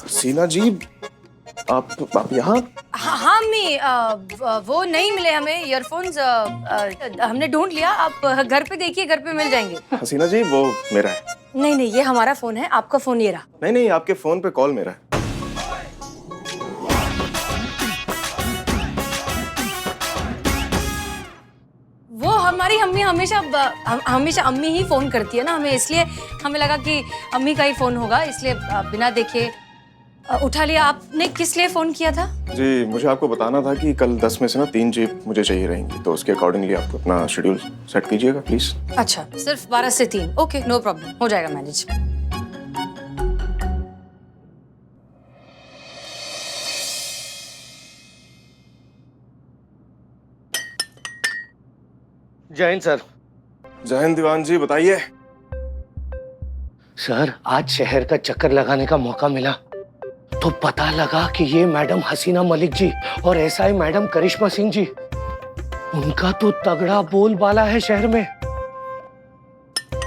हसीना जी, आप यहाँ? हाँ अम्मी, वो नहीं मिले हमें ईयरफोन्स। हमने ढूंढ लिया, आप घर पे देखिए, घर पे मिल जाएंगे। हसीना जी, वो मेरा है। नहीं, ये हमारा फोन है, आपका फोन ये रहा। नहीं, आपके फोन पे कॉल मेरा है। वो हमारी अम्मी हमेशा अम्मी ही फोन करती है ना हमें, इसलिए हमें लगा कि अम्मी का ही फोन होगा, इसलिए बिना देखे उठा लिया। आपने किस लिए फोन किया था? जी, मुझे आपको बताना था कि कल 10 में से ना 3 जीप मुझे चाहिए रहेंगी, तो उसके अकॉर्डिंगली आप अपना शेड्यूल सेट कीजिएगा प्लीज। अच्छा, सिर्फ 12 से 3? ओके, नो प्रॉब्लम, हो जाएगा मैनेज। जय हिंद सर। जय हिंद दीवान जी, बताइए। सर, आज शहर का चक्कर लगाने का मौका मिला तो पता लगा कि ये मैडम हसीना मलिक जी और एसआई मैडम करिश्मा सिंह जी, उनका तो तगड़ा बोलबाला है शहर में।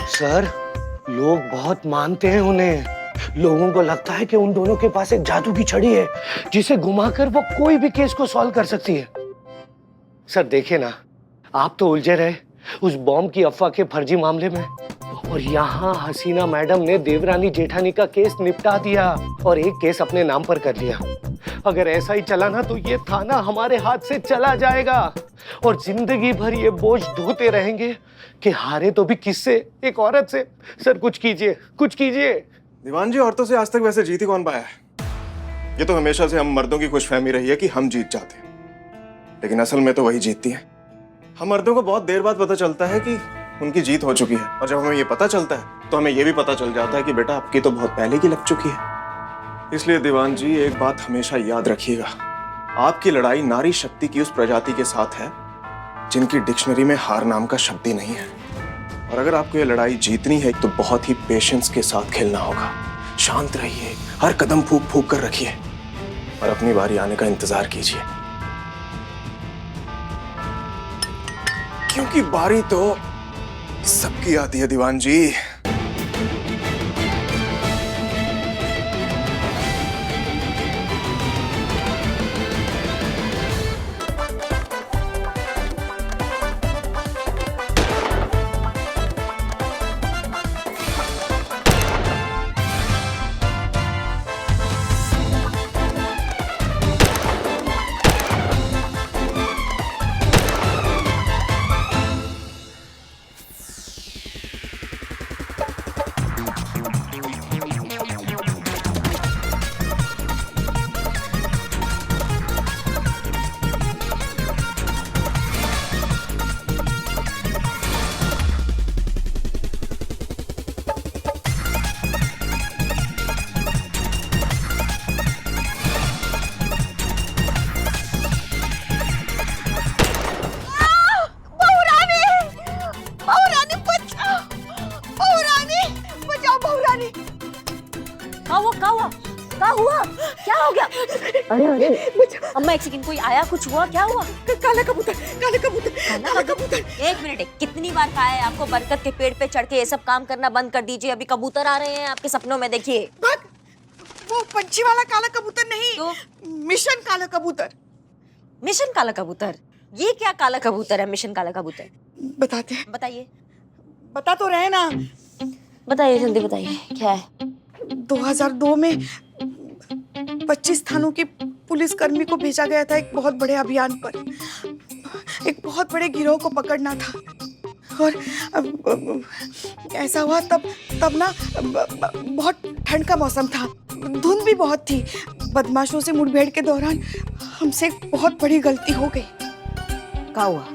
सर, लोग बहुत मानते हैं उन्हें। लोगों को लगता है कि उन दोनों के पास एक जादू की छड़ी है जिसे घुमाकर वो कोई भी केस को सॉल्व कर सकती है। सर देखिए ना, आप तो उलझे रहे उस बॉम्ब की अफवाह के फर्जी मामले में, और यहाँ हसीना मैडम ने देवरानी जेठानी का केस निपटा दिया और एक केस अपने नाम पर कर लिया। अगर ऐसा ही चला ना तो ये थाना हमारे हाथ से चला जाएगा और जिंदगी भर ये बोझ ढोते रहेंगे कि हारे तो भी किससे, एक औरत से। सर कुछ कीजिए, कुछ कीजिए। दीवान जी, औरतों से आज तक वैसे जीत ही कौन पाया है? ये तो हमेशा से हम मर्दों की खुशफहमी रही है कि हम जीत जाते हैं, लेकिन असल में तो वही जीतती है। हम मर्दों को बहुत देर बाद पता चलता है कि उनकी जीत हो चुकी है, और जब हमें ये पता चलता है तो हमें ये भी पता चल जाता है कि बेटा आपकी तो बहुत पहले की लग चुकी है। इसलिए दीवान जी, एक बात हमेशा याद रखिएगा, आपकी लड़ाई नारी शक्ति की उस प्रजाति के साथ है जिनकी डिक्शनरी में हार नाम का शब्द ही नहीं है। और अगर आपको ये लड़ाई जीतनी है तो बहुत ही पेशेंस के साथ खेलना होगा। शांत रहिए, हर कदम फूंक फूंक कर रखिए और अपनी बारी आने का इंतजार कीजिए, क्योंकि बारी तो सबकी आती है दीवान जी। क्या हो गया? अरे अम्मा, एक सेकंड, कोई आया? कुछ हुआ? क्या हुआ? काला कबूतर, काला कबूतर, काला कबूतर। एक मिनट, कितनी बार कहा है आपको बरगद के पेड़ पे चढ़ के ये सब काम करना बंद कर दीजिए। अभी कबूतर आ रहे हैं आपके सपनों में, देखिए। वो पंछी वाला काला कबूतर नहीं, तो मिशन काला कबूतर। मिशन काला कबूतर? ये क्या काला कबूतर है मिशन काला कबूतर? बताते हैं, बताइए, बता तो रहे ना। बताइए, जल्दी बताइए, क्या है? 2002 में 25 थानों के पुलिस कर्मी को भेजा गया था एक बहुत बड़े अभियान पर। एक बहुत बड़े गिरोह को पकड़ना था, और ऐसा हुआ तब ना बहुत ठंड का मौसम था, धुंध भी बहुत थी। बदमाशों से मुठभेड़ के दौरान हमसे एक बहुत बड़ी गलती हो गई। क्या हुआ?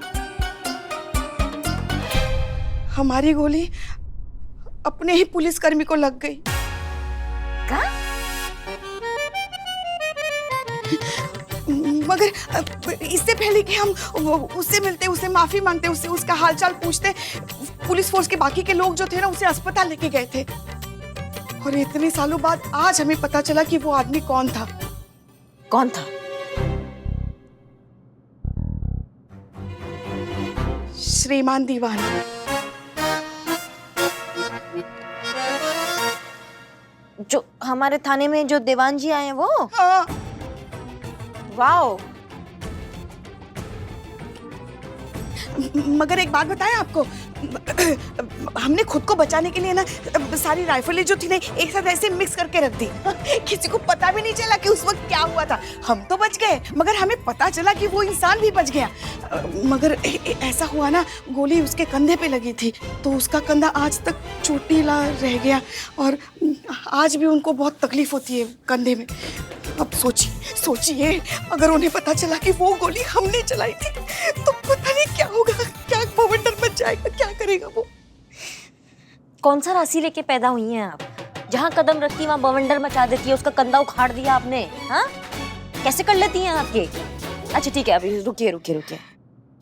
हमारी गोली अपने ही पुलिसकर्मी को लग गई। क्या? मगर इससे पहले कि हम उससे मिलते, उससे माफी मांगते, उससे उसका हालचाल पूछते, पुलिस फोर्स के बाकी के लोग जो थे ना उसे अस्पताल लेके गए थे। और इतने सालों बाद आज हमें पता चला कि वो आदमी कौन था। कौन था? श्रीमान दीवान। जो हमारे थाने में जो देवान जी आए हैं वो? हाँ। वाओ। मगर एक बात बताएं आपको, हमने खुद को बचाने के लिए ना सारी राइफलें जो थी ना एक साथ ऐसे मिक्स करके रख दी। किसी को पता भी नहीं चला कि उस वक्त क्या हुआ था। हम तो बच गए मगर हमें पता चला कि वो इंसान भी बच गया। मगर ऐसा हुआ ना, गोली उसके कंधे पे लगी थी तो उसका कंधा आज तक चोटीला रह गया और आज भी उनको बहुत तकलीफ होती है कंधे में। अब सोचिए अगर उन्हें पता चला कि वो गोली हमने चलाई थी तो पता नहीं क्या होगा, क्या बवंडर मच जाएगा, क्या करेगा वो। कौन सा राशि लेके पैदा हुई हैं आप? जहाँ कदम रखती वहाँ बवंडर मचा देती है, उसका कंधा उखाड़ दिया आपने। हाँ, कैसे कर लेती हैं आप ये? अच्छा ठीक है, अभी रुकिए।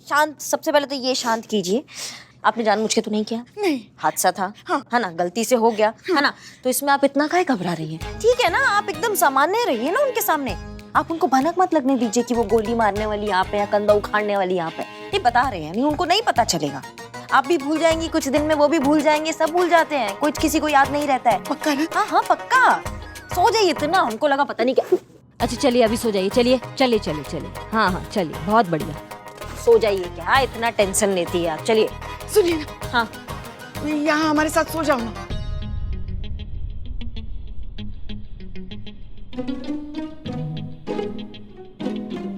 शांत, सबसे पहले तो ये शांत कीजिए। आपने जानबूझ के तो नहीं किया? नहीं। हादसा था। हाँ। है ना, गलती से हो गया। है ना, तो इसमें आप इतना काहे घबरा रही हैं? ठीक है ना, आप एकदम सामान्य रहिए ना उनके सामने। आप उनको भनक मत लगने दीजिए कि वो गोली मारने वाली आप है या कंधा उखाड़ने वाली आप है। ये बता रहे हैं, नहीं उनको नहीं पता चलेगा। आप भी भूल जाएंगी कुछ दिन में, वो भी भूल जाएंगे, सब भूल जाते हैं, कोई किसी को याद नहीं रहता है। पक्का ना? हाँ पक्का। सो जाइए, इतना उनको लगा पता नहीं क्या। अच्छा चलिए अभी सो जाइए, चलिए। हाँ चलिए, बहुत बढ़िया। सो जाइए, क्या इतना टेंशन लेती है आप? चलिए। सुनिए ना, हाँ यहाँ हमारे साथ सो जाओ ना।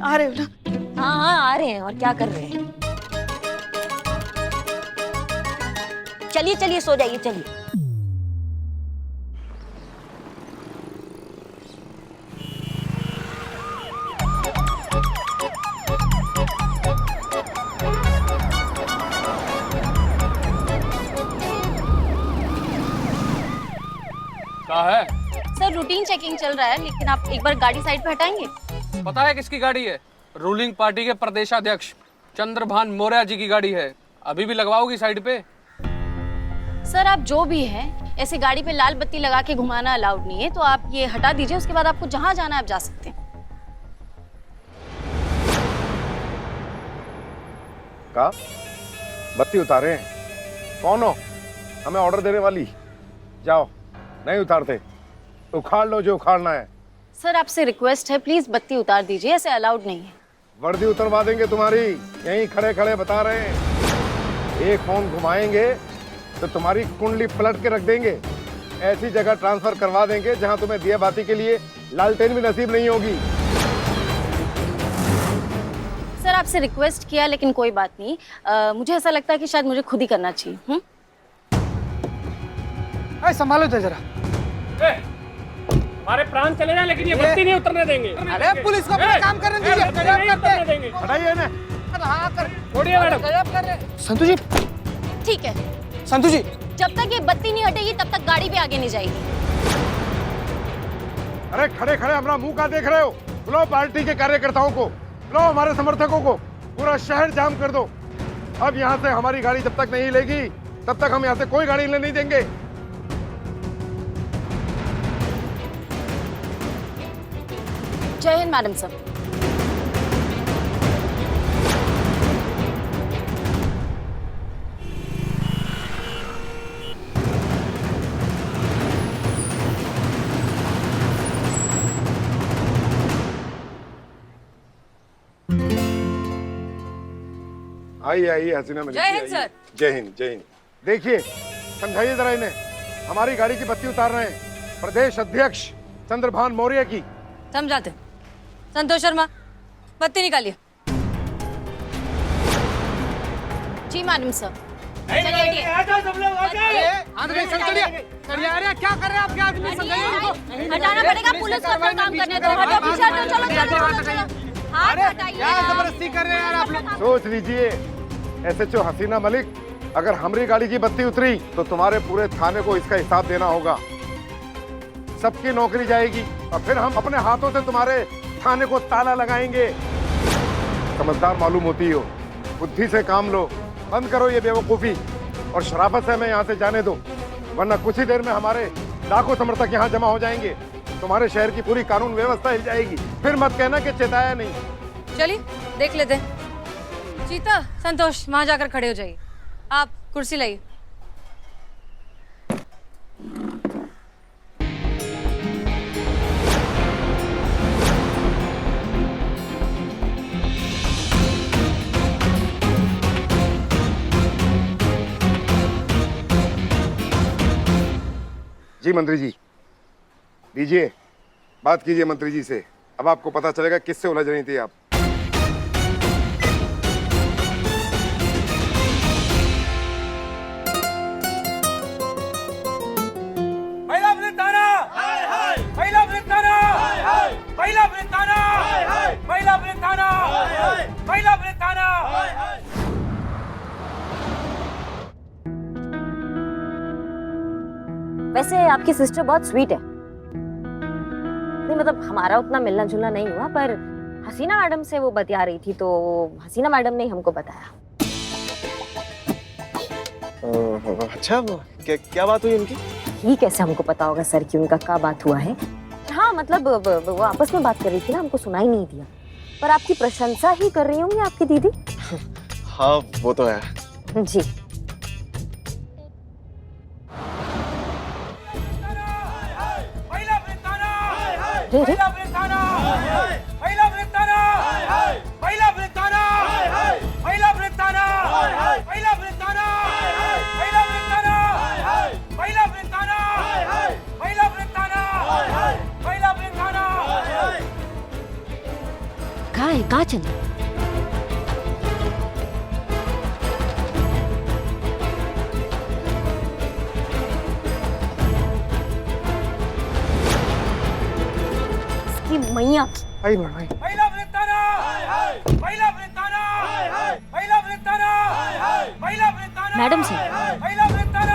आ रहे हो ना? हाँ आ रहे हैं। और क्या कर रहे हैं? चलिए सो जाइए, चलिए। क्या है? सर रूटीन चेकिंग चल रहा है, लेकिन आप एक बार गाड़ी साइड पे हटाएंगे? पता है किसकी गाड़ी है? रूलिंग पार्टी के प्रदेशाध्यक्ष चंद्रभान मौर्य जी की गाड़ी है। अभी भी लगवाओगी साइड पे? सर आप जो भी हैं, ऐसे गाड़ी पे लाल बत्ती लगा के घुमाना अलाउड नहीं है, तो आप ये हटा दीजिए। उसके बाद आपको जहां जाना है आप जा सकते हैं। का बत्ती उतारे हैं? कौन हो? हमें ऑर्डर देने वाली? जाओ, नहीं उतारते उखाड़ लो जो उखाड़ना है। सर आपसे रिक्वेस्ट है, प्लीज बत्ती उतार दीजिए, ऐसे अलाउड नहीं है। वर्दी उतरवा देंगे तुम्हारी, यहीं खड़े खड़े बता रहे हैं। एक फोन घुमाएंगे तो तुम्हारी कुंडली पलट के रख देंगे। ऐसी जगह ट्रांसफर करवा देंगे जहां तुम्हें दिया बाती के लिए लालटेन भी नसीब नहीं होगी। सर आपसे रिक्वेस्ट किया, लेकिन कोई बात नहीं। मुझे ऐसा लगता है कि शायद मुझे खुद ही करना चाहिए। संभालो तो जरा। हमारे प्राण चले जाए लेकिन ये बत्ती नहीं उतरने देंगे। अरे पुलिस को अपना काम करने दीजिए। हटाइए ना। छोड़िए मैडम। संतु जी, ठीक है, संतु जी, जब तक ये बत्ती नहीं हटेगी तब तक गाड़ी भी आगे नहीं जाएगी। अरे खड़े खड़े अपना मुंह का देख रहे हो? बुलाओ पार्टी के कार्यकर्ताओं को, बुलाओ हमारे समर्थकों को, पूरा शहर जाम कर दो। अब यहाँ से हमारी गाड़ी जब तक नहीं हिलेगी तब तक हम यहाँ से कोई गाड़ी हिलने नहीं देंगे। जय हिंद मैडम साहब। आइए हसीना मिली। जय हिंद सर। जय हिंद जय हिंद। देखिए, समझाइए जरा इन्हें, हमारी गाड़ी की बत्ती उतार रहे हैं प्रदेश अध्यक्ष चंद्रभान मौर्य की। समझाते। संतोष शर्मा, बत्ती निकालिए। जी मैडम सर। चलिए हटिए। क्या कर रहे हैं आप? क्या आदमी? हटाना पड़ेगा, पुलिस को अपना काम करने दो। हटो पीछे हटो, चलो। हाथ हटाइए। जबरदस्ती कर रहे हैं यार आप लोग। सोच लीजिए एसएचओ हसीना मलिक, अगर हमारी गाड़ी की बत्ती उतरी तो तुम्हारे पूरे थाने को इसका हिसाब देना होगा। सबकी नौकरी जाएगी और फिर हम अपने हाथों से तुम्हारे थाने को ताला लगाएंगे। समझदार मालूम होती हो, बुद्धि से काम लो, बंद करो ये बेवकूफी और शराफत से हमें यहाँ से जाने दो, वरना कुछ ही देर में हमारे लाखों समर्थक यहाँ जमा हो जाएंगे। तुम्हारे शहर की पूरी कानून व्यवस्था हिल जाएगी। फिर मत कहना कि चेताया नहीं। चलिए देख लेते हैं। चीता, संतोष वहां जाकर खड़े हो जाइए। आप कुर्सी लाइए। मंत्री जी, लीजिए, बात कीजिए मंत्री जी से। अब आपको पता चलेगा किससे उलझ रही थी आप। महिला पुलिस थाना, महिला पुलिस थाना, महिला पुलिस थाना, महिला पुलिस थाना, महिला पुलिस थाना। वैसे आपकी सिस्टर बहुत स्वीट है। नहीं मतलब हमारा उतना मिलना जुलना नहीं हुआ, पर हसीना मैडम से वो बतिया रही थी तो हसीना मैडम ने हमको बताया। अच्छा, क्या बात हुई उनकी? ये कैसे हमको पता होगा सर कि उनका क्या बात हुआ है? हाँ मतलब वो आपस में बात कर रही थी ना, हमको सुनाई नहीं दिया। पर आपकी प्रशंसा ही कर रही होंगी आपकी दीदी। हाँ वो तो है। जी महिला पुलिस थाना, रे रे महिला पुलिस थाना, महिला पुलिस थाना, महिला पुलिस थाना, महिला पुलिस थाना, महिला पुलिस थाना, महिला पुलिस थाना, महिला पुलिस थाना, महिला पुलिस थाना, महिला पुलिस थाना। कहाँ चले? इसकी मैया महिला पुलिस थाना, महिला पुलिस थाना, महिला पुलिस थाना, महिला पुलिस थाना, मैडम से। महिला पुलिस थाना।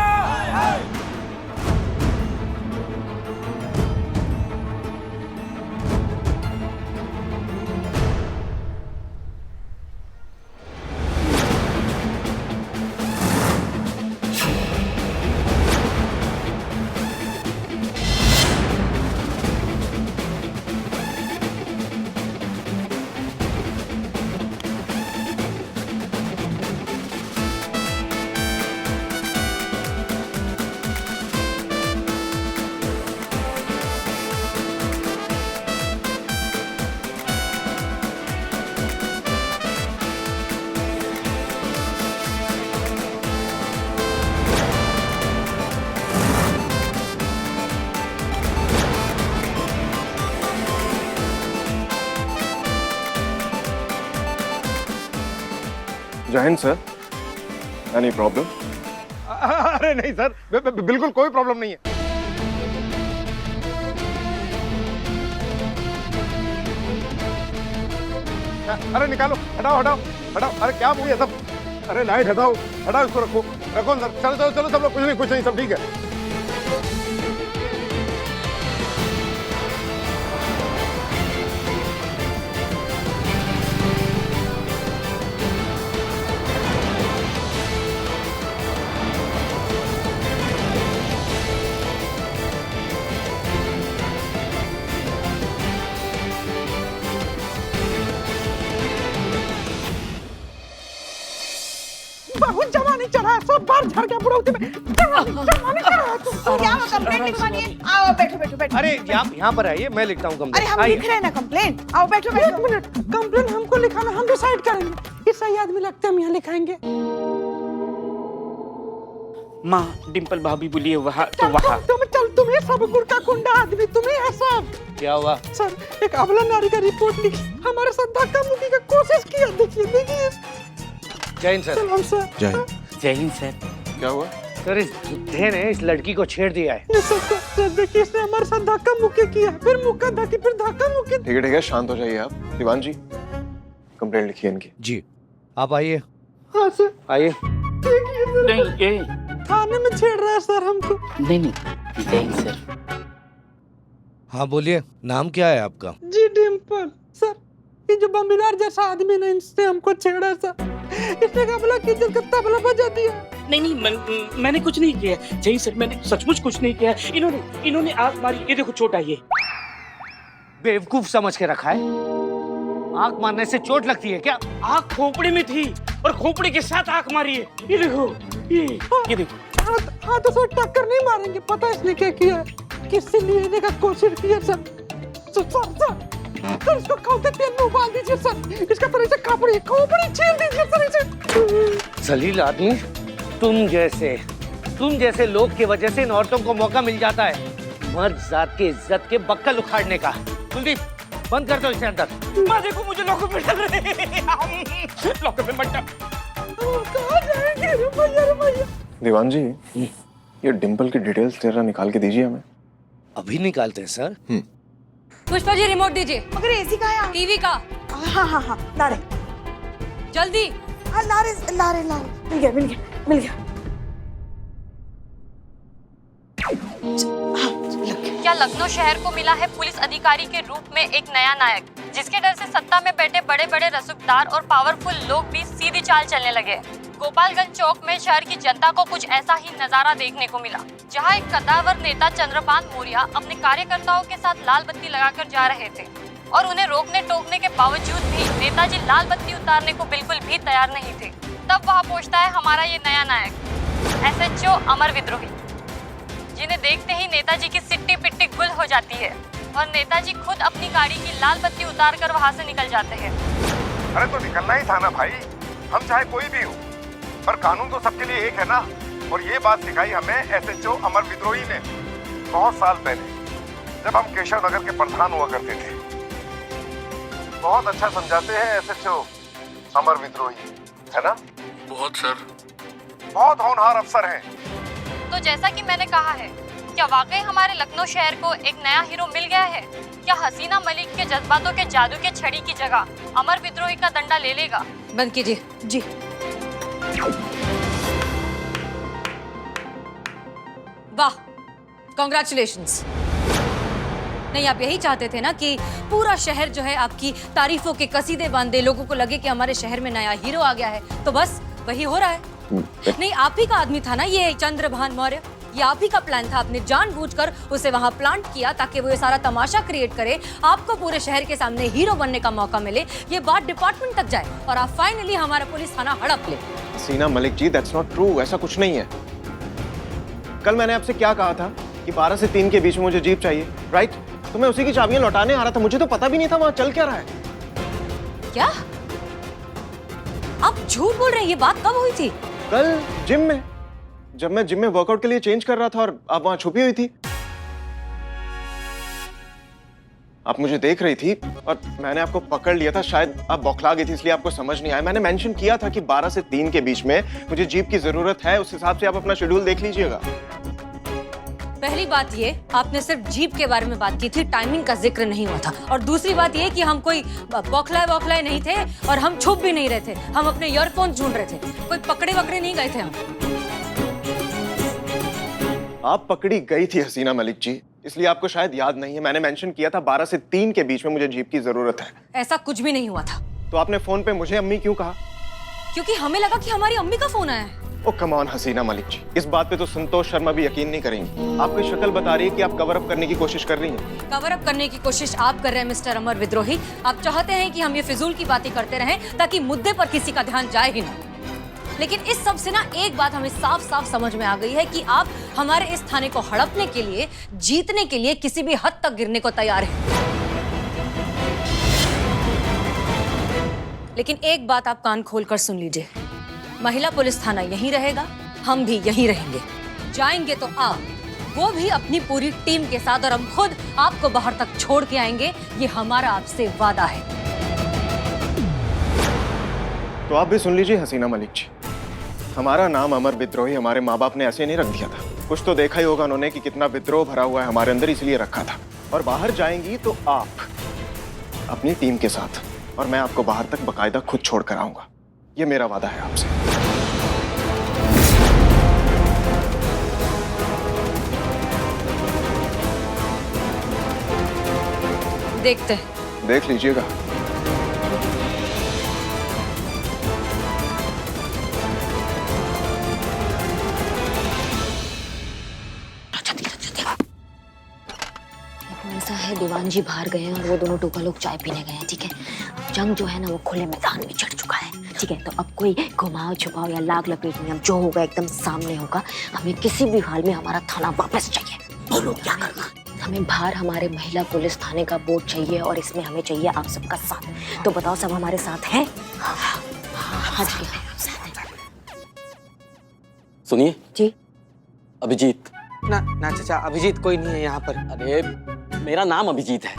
जय हिंद सर। Any problem? अरे नहीं सर, बिल्कुल कोई प्रॉब्लम नहीं है। अरे निकालो, हटाओ हटाओ हटाओ। अरे क्या हुआ सब? अरे लाइट हटाओ, हटाओ इसको, रखो रखो अंदर। चलो चलो चलो सब लोग, कुछ नहीं सब ठीक है। बहुत जवानी चढ़ा है, सब बाल झड़ गया बुढ़ौती में। जवानी चढ़ा है। तुम क्या कंप्लेंट लिखवानी है? आओ बैठो बैठो बैठो। अरे यहाँ पर आइए, मैं लिखता हूँ अरे कंप्लेंट। हम लिख रहे हैं ना कंप्लेंट। आओ बैठो बैठो। एक मिनट, कंप्लेंट हमको लिखाना, हम डिसाइड करेंगे। ये सही आदमी लगता है, हम यहाँ लिखाएंगे। माँ डिम्पल भाभी बोलिए वहाँ तो वहाँ। तुम्हें सब गुड़ का कुंडा आदमी, तुम्हें है सब। क्या हुआ सर, एक अबला नारी का रिपोर्ट लिखी, हमारे साथ धक्का मुक्की का कोशिश किया। देखिए देखिए। जय हिंद सर। सलाम सर। जय हिंद सर। क्या हुआ? सर इस झूठे ने इस लड़की को छेड़ दिया है। सर देखिए, इसने हमारे साथ धक्का मुक्की किया, फिर मुक्का धक्की, फिर धक्का मुक्की। ठीक है, शांत हो जाइए आप। दीवान जी, कंप्लेंट लिखिए इनकी। जी आप आइए। हाँ सर। आइए। नहीं ये थाने में छेड़ रहा है सर हमको। नहीं नहीं, जय हिंद सर। हाँ बोलिए, नाम क्या है आपका? जी डिम्पल। सर ये जो बम्बिलार जैसा आदमी ने इनसे हमको छेड़ा सर, इसने कबला की इज्जत का तबला बजा दिया। नहीं मैंने कुछ नहीं किया। जय हिंद सर, मैंने सचमुच कुछ नहीं किया। इन्होंने आग मारी, ये देखो चोट आई है। बेवकूफ समझ के रखा है। आग मारने से चोट लगती है क्या? आग खोपड़ी में थी और खोपड़ी के साथ आग मारी है। ये देखो, ये देखो। हाँ तो सर टक्कर नहीं मारेंगे, पता है इसने क्या किया है? किससे लेने का कोशिश किया सर। सर इसको खाते तेल में उबाल दीजिए सर। इसका तरह से खोपड़ी छील दीजिए सर इसे। जलील आदमी, तुम जैसे लोग की वजह से इन औरतों को मौका मिल जाता है। मर्द जात की इज्जत के बक्कल उखाड़ने का। कुलदीप बंद कर दो इसे अंदर। माँ देखो मुझे लॉकअप में डाल रहे हैं। लॉकअप में मत डाल। कहाँ जाएंगे? रुपया दीवान जी, ये डिम्पल की डिटेल्स जरा निकाल के दीजिए हमें। अभी निकालते हैं सर। पुष्पा जी रिमोट दीजिए। मगर एसी का है? टीवी का। हाँ हाँ हाँ ला रहे। जल्दी। हाँ ला रहे। मिल गया। क्या लखनऊ शहर को मिला है पुलिस अधिकारी के रूप में एक नया नायक, जिसके डर से सत्ता में बैठे बड़े बड़े रसूखदार और पावरफुल लोग भी सीधी चाल चलने लगे। गोपालगंज चौक में शहर की जनता को कुछ ऐसा ही नजारा देखने को मिला, जहां एक कद्दावर नेता चंद्रभान मौर्य अपने कार्यकर्ताओं के साथ लाल बत्ती लगाकर जा रहे थे और उन्हें रोकने टोकने के बावजूद भी नेताजी लाल बत्ती उतारने को बिल्कुल भी तैयार नहीं थे। तब वहाँ पहुँचता है हमारा ये नया नायक SHO अमर विद्रोही, जिन्हें देखते ही नेताजी की सिट्टी पिट्टी गुल हो जाती है और नेताजी खुद अपनी गाड़ी की लाल बत्ती उतारकर वहाँ से निकल जाते हैं। अरे तो निकलना ही था ना भाई, हम चाहे कोई भी हो, पर कानून तो सबके लिए एक है ना। और ये बात सिखाई हमें SHO अमर विद्रोही ने बहुत साल पहले, जब हम केशव नगर के प्रधान हुआ करते थे। बहुत अच्छा समझाते हैं SHO अमर विद्रोही, है ना? बहुत सर। बहुत होनहार अफसर हैं। तो जैसा कि मैंने कहा है, क्या वाकई हमारे लखनऊ शहर को एक नया हीरो मिल गया है? क्या हसीना मलिक के जज्बातों के जादू के छड़ी की जगह अमर विद्रोही का डंडा ले लेगा? बंद कीजिए। जी। वाह, कॉन्ग्रेचुलेशंस। नहीं, आप यही चाहते थे ना कि पूरा शहर जो है आपकी तारीफों के कसीदे बांधे, लोगों को लगे कि हमारे शहर में नया हीरो आ गया है। तो बस वही हो रहा है। नहीं, आप ही का आदमी था ना ये चंद्रभान मौर्य। ये आप ही का प्लान था। आपने जानबूझकर उसे वहां प्लांट किया ताकि वो ये सारा तमाशा क्रिएट करे, आपको पूरे शहर के सामने हीरो बनने का मौका मिले, ये बात डिपार्टमेंट तक जाए और आप फाइनली हमारा पुलिस थाना हड़प ले। हसीना Malik ji, that's not true. ऐसा कुछ नहीं है। कल मैंने आपसे क्या कहा था कि 12 से 3 के बीच में मुझे जीप चाहिए, राइट? तो मैं उसी की चाबियां लौटाने आ रहा था। मुझे तो पता भी नहीं था वहां चल क्या रहा है। क्या आप झूठ बोल रहे हैं? ये बात कब हुई थी? कल जिम में, जब मैं जिम में वर्कआउट के लिए चेंज कर रहा था और आप वहां छुपी हुई थी। आप मुझे देख रही थी और मैंने आपको पकड़ लिया था। शायद आप बौखला गई थी इसलिए आपको समझ नहीं आया। मैंने मेंशन किया था कि 12 से 3 के बीच में मुझे जीप की जरूरत है। उस हिसाब से आप अपना शेड्यूल देख लीजिएगा। पहली बात ये, आपने सिर्फ जीप के बारे में बात की थी, टाइमिंग का जिक्र नहीं हुआ था। और दूसरी बात ये कि हम कोई बौखलाए नहीं थे और हम छुप भी नहीं रहे थे। हम अपने ईयरफोन ढूंढ रहे थे, कोई पकड़े वकड़े नहीं गए थे हम। आप पकड़ी गई थी हसीना मलिक जी, इसलिए आपको शायद याद नहीं है। मैंने मेंशन किया था 12 से 3 के बीच में मुझे जीप की जरूरत है। ऐसा कुछ भी नहीं हुआ था। तो आपने फोन पे मुझे अम्मी क्यों कहा? क्योंकि हमें लगा कि हमारी अम्मी का फोन आया है। ओ कम ऑन हसीना मलिक जी, इस बात पे तो संतोष शर्मा भी यकीन नहीं करेंगे। आपकी शक्ल बता रही है कि आप कवर अप करने की कोशिश कर रही हैं। कवर अप करने की कोशिश आप कर रहे हैं मिस्टर अमर विद्रोही। आप चाहते हैं कि हम ये फिजूल की बातें करते रहें ताकि मुद्दे पर किसी का ध्यान जाए ही ना। लेकिन इस सब से ना एक बात हमें साफ साफ समझ में आ गई है कि आप हमारे इस थाने को हड़पने के लिए, जीतने के लिए किसी भी हद तक गिरने को तैयार हैं। लेकिन एक बात आप कान खोलकर सुन लीजिए, महिला पुलिस थाना यहीं रहेगा, हम भी यहीं रहेंगे। जाएंगे तो आप, वो भी अपनी पूरी टीम के साथ, और हम खुद आपको बाहर तक छोड़ के आएंगे। ये हमारा आपसे वादा है। तो आप भी सुन लीजिए हसीना मलिक जी, हमारा नाम अमर विद्रोही हमारे माँ बाप ने ऐसे नहीं रख दिया था। कुछ तो देखा ही होगा उन्होंने कि कितना विद्रोह भरा हुआ है हमारे अंदर, इसलिए रखा था। और बाहर जाएंगी तो आप अपनी टीम के साथ, और मैं आपको बाहर तक बकायदा खुद छोड़ कर आऊंगा। ये मेरा वादा है आपसे। देखते हैं। देख लीजिएगा। ऐसा है, दीवान जी बाहर गए हैं और वो दोनों टोका लोग चाय पीने गए हैं, ठीक है? जंग जो है ना वो खुले मैदान में चढ़ चुका है, ठीक है? तो अब कोई घुमाओ छुपाओ या लाग लपेट नहीं, अब जो होगा एकदम सामने होगा। हमें किसी भी हाल में हमारा थाना वापस चाहिए। बोलो क्या करना? हमें बाहर हमारे महिला पुलिस थाने का बोर्ड चाहिए और इसमें हमें चाहिए आप सबका साथ। तो बताओ, सब हमारे साथ हैं? हाँ जी। सुनिए जी। अभिजीत, ना ना चाचा, अभिजीत कोई नहीं है यहाँ पर। अरे मेरा नाम अभिजीत है।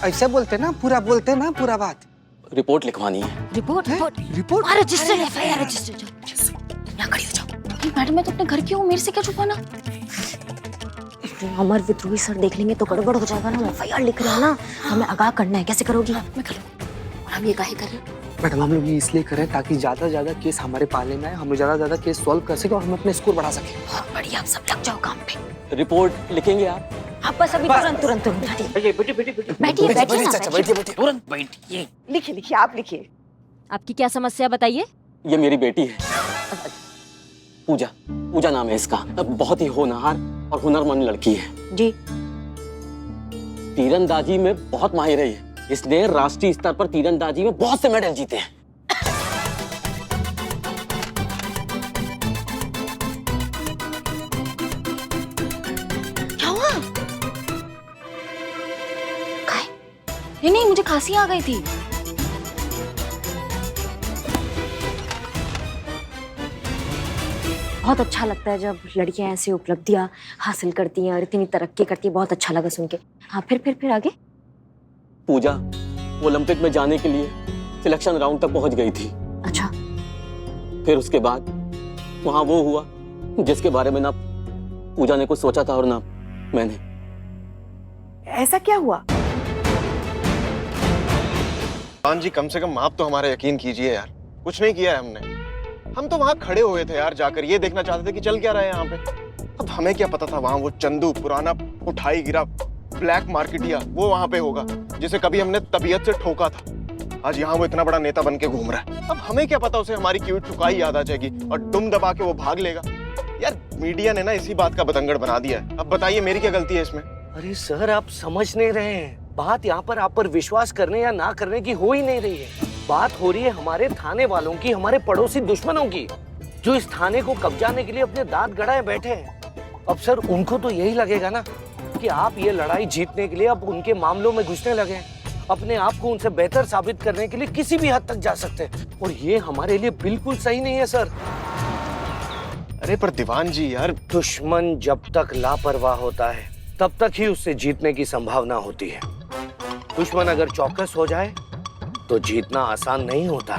ऐसे बोलते ना, पूरा बोलते ना, पूरा बात। रिपोर्ट लिखवानी है। Report report register FIR register. यहाँ खड़ी हो जाओ। मैडम मैं तो अपने घर की हूँ, मेरे से क्या छुपाना? अमर विद्रोही सर देख लेंगे तो गड़बड़ हो जाएगा ना। एफआईआर लिख रहे हैं ना, हमें आगाह करना है। कैसे करोगी? मैं कर लूँ। और हम ये काहे कर रहे हैं? मैडम हम लोग ये इसलिए करें ताकि ज्यादा से ज्यादा केस हमारे पाले में आए, हम लोग ज्यादा से ज्यादा केस सॉल्व कर सके और हम अपने स्कोर बढ़ा सके। बहुत बढ़िया, आप सब लग जाओ काम पे। रिपोर्ट लिखेंगे आप? आप बस अभी तुरंत बैठिए तुरंत बैठिए। लिखिए लिखिए, आप लिखिए। आपकी क्या समस्या बताइए? ये मेरी बेटी है, पूजा। पूजा नाम है इसका। बहुत ही होनहार और हुनरमंद लड़की है जी। तीरंदाजी में बहुत माहिर है। इसने राष्ट्रीय स्तर पर तीरंदाजी में बहुत से मेडल जीते हैं। क्या हुआ? नहीं, मुझे खांसी आ गई थी। बहुत अच्छा लगता है जब लड़कियां ऐसी उपलब्धियां हासिल करती हैं और इतनी तरक्की करती है। बहुत अच्छा लगा सुन के। हाँ, फिर आगे? पूजा ओलंपिक में जाने के लिए सिलेक्शन राउंड तक पहुंच गई थी। अच्छा। फिर उसके बाद वहां वो हुआ जिसके बारे में ना पूजा ने कुछ सोचा था और ना मैंने। ऐसा क्या हुआ? खान जी, कम से कम आप तो हमारा यकीन कीजिए यार। कुछ नहीं किया है हमने। हम तो वहां खड़े हुए थे यार, जाकर ये देखना चाहते थे कि चल क्या रहा है यहाँ पे। अब हमें क्या पता था वहां वो चंदू, पुराना उठाई गिरा ब्लैक मार्केटिया, वो वहां पे होगा जिसे कभी हमने तबीयत से ठोका था। आज यहाँ वो इतना बड़ा नेता बन के घूम रहा है। अब हमें क्या पता उसे हमारी क्यूट चुकाई याद आ जाएगी और दुम दबा के वो भाग लेगा। यार मीडिया ने ना इसी बात का बतंगड़ बना दिया है। अब बताइए मेरी क्या गलती है इसमें? अरे सर, आप समझ नहीं रहे हैं। बात यहाँ पर आप पर विश्वास करने या ना करने की हो ही नहीं रही है। बात हो रही है हमारे थाने वालों की, हमारे पड़ोसी दुश्मनों की, जो इस थाने को कब्जाने के लिए अपने दांत गड़ाए बैठे हैं। अब सर उनको तो यही लगेगा ना कि आप ये लड़ाई जीतने के लिए अब उनके मामलों में घुसने लगे, अपने आप को उनसे बेहतर साबित करने के लिए किसी भी हद तक जा सकते हैं, और ये हमारे लिए बिल्कुल सही नहीं है सर। अरे पर दीवान जी यार, दुश्मन जब तक लापरवाह होता है तब तक ही उससे जीतने की संभावना होती है। दुश्मन अगर चौकस हो जाए तो जीतना आसान नहीं होता,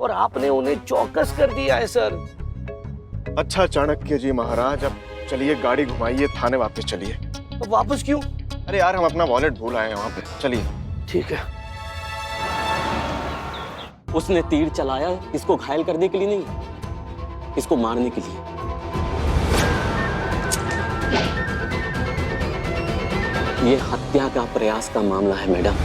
और आपने उन्हें चौकस कर दिया है सर। अच्छा चाणक्य जी महाराज, अब चलिए गाड़ी घुमाइए, थाने वापस चलिए। तो वापस क्यों? अरे यार हम अपना वॉलेट भूल आए हैं वहां पे, चलिए। ठीक है। उसने तीर चलाया इसको घायल करने के लिए नहीं, इसको मारने के लिए। ये हत्या का प्रयास का मामला है मैडम।